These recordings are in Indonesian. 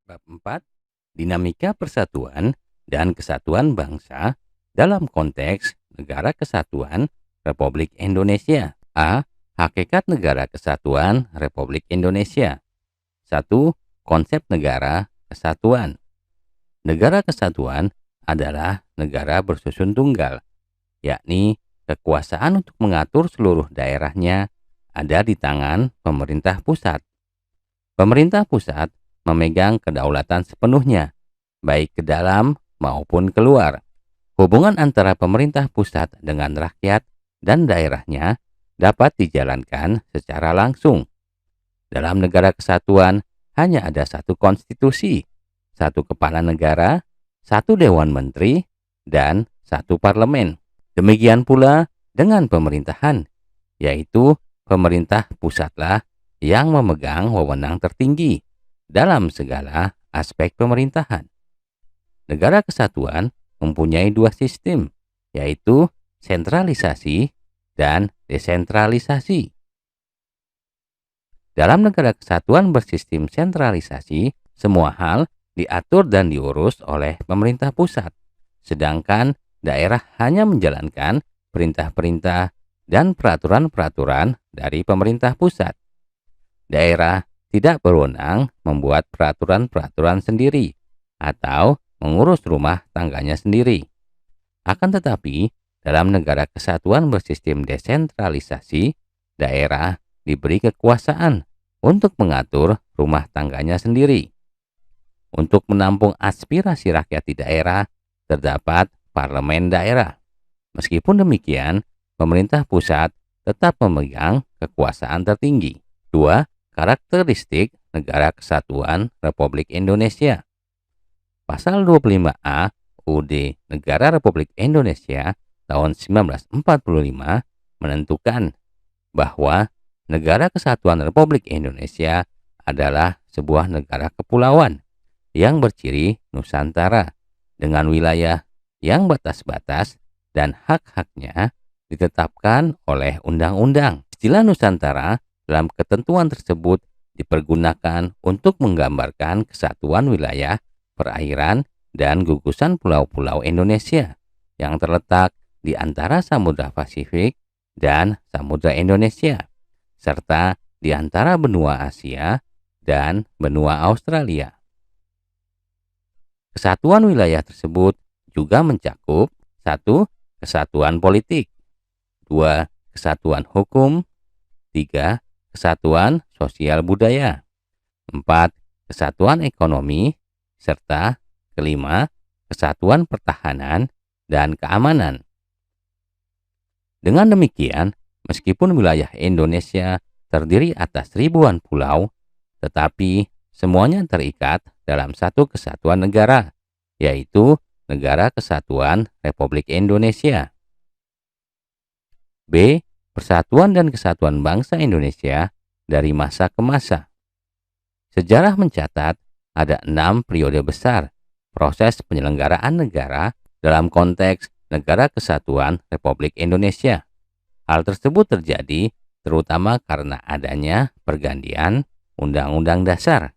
Bab 4. Dinamika persatuan dan kesatuan bangsa dalam konteks Negara Kesatuan Republik Indonesia. A. Hakikat Negara Kesatuan Republik Indonesia. 1. Konsep Negara Kesatuan. Negara Kesatuan adalah negara bersusun tunggal, yakni kekuasaan untuk mengatur seluruh daerahnya ada di tangan pemerintah pusat. Pemerintah pusat memegang kedaulatan sepenuhnya, baik ke dalam maupun keluar. Hubungan antara pemerintah pusat dengan rakyat dan daerahnya dapat dijalankan secara langsung. Dalam negara kesatuan hanya ada satu konstitusi, satu kepala negara, satu dewan menteri, dan satu parlemen. Demikian pula dengan pemerintahan, yaitu pemerintah pusatlah yang memegang wewenang tertinggi dalam segala aspek pemerintahan. Negara kesatuan mempunyai dua sistem, yaitu sentralisasi dan desentralisasi. Dalam negara kesatuan bersistem sentralisasi, semua hal diatur dan diurus oleh pemerintah pusat, sedangkan daerah hanya menjalankan perintah-perintah dan peraturan-peraturan dari pemerintah pusat. Daerah tidak berwenang membuat peraturan-peraturan sendiri atau mengurus rumah tangganya sendiri. Akan tetapi, dalam negara kesatuan bersistem desentralisasi, daerah diberi kekuasaan untuk mengatur rumah tangganya sendiri. Untuk menampung aspirasi rakyat di daerah, terdapat parlemen daerah. Meskipun demikian, pemerintah pusat tetap memegang kekuasaan tertinggi. 2. Karakteristik Negara Kesatuan Republik Indonesia. Pasal 25A UUD Negara Republik Indonesia tahun 1945 menentukan bahwa Negara Kesatuan Republik Indonesia adalah sebuah negara kepulauan yang berciri Nusantara dengan wilayah yang batas-batas dan hak-haknya ditetapkan oleh undang-undang. Istilah Nusantara dalam ketentuan tersebut dipergunakan untuk menggambarkan kesatuan wilayah, perairan, dan gugusan pulau-pulau Indonesia yang terletak di antara Samudra Pasifik dan Samudra Indonesia, serta di antara benua Asia dan benua Australia. Kesatuan wilayah tersebut juga mencakup 1. Kesatuan politik, 2. Kesatuan hukum, 3. Kesatuan sosial budaya, 4. Kesatuan ekonomi, serta kelima, kesatuan pertahanan dan keamanan. Dengan demikian, meskipun wilayah Indonesia terdiri atas ribuan pulau, tetapi semuanya terikat dalam satu kesatuan negara, yaitu Negara Kesatuan Republik Indonesia. B. Persatuan dan Kesatuan Bangsa Indonesia dari masa ke masa. Sejarah mencatat ada 6 periode besar proses penyelenggaraan negara dalam konteks Negara Kesatuan Republik Indonesia. Hal tersebut terjadi terutama karena adanya pergantian Undang-Undang Dasar,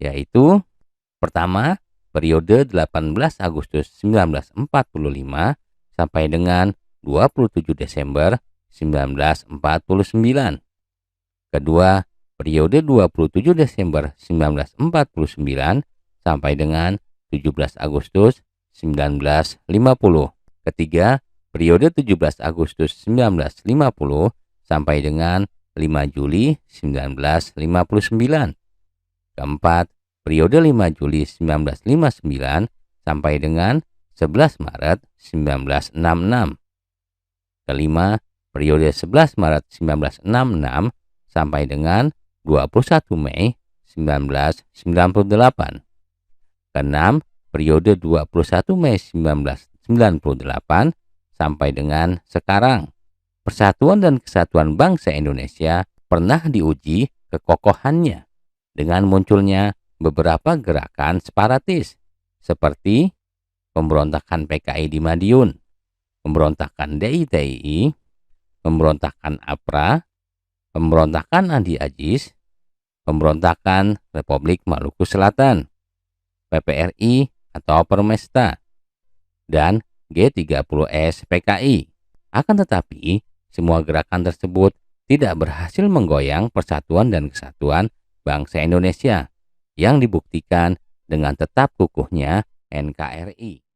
yaitu pertama, periode 18 Agustus 1945 sampai dengan 27 Desember 1949. Kedua, periode 27 Desember 1949 sampai dengan 17 Agustus 1950. Ketiga, periode 17 Agustus 1950 sampai dengan 5 Juli 1959. Keempat, periode 5 Juli 1959 sampai dengan 11 Maret 1966. Kelima, periode 11 Maret 1966 sampai dengan 21 Mei 1998. Keenam, periode 21 Mei 1998 sampai dengan sekarang. Persatuan dan Kesatuan Bangsa Indonesia pernah diuji kekokohannya dengan munculnya beberapa gerakan separatis seperti pemberontakan PKI di Madiun, pemberontakan DITII, pemberontakan APRA, pemberontakan Andi Ajis, pemberontakan Republik Maluku Selatan, PPRI atau Permesta, dan G30S PKI. Akan tetapi, semua gerakan tersebut tidak berhasil menggoyang persatuan dan kesatuan bangsa Indonesia yang dibuktikan dengan tetap kukuhnya NKRI.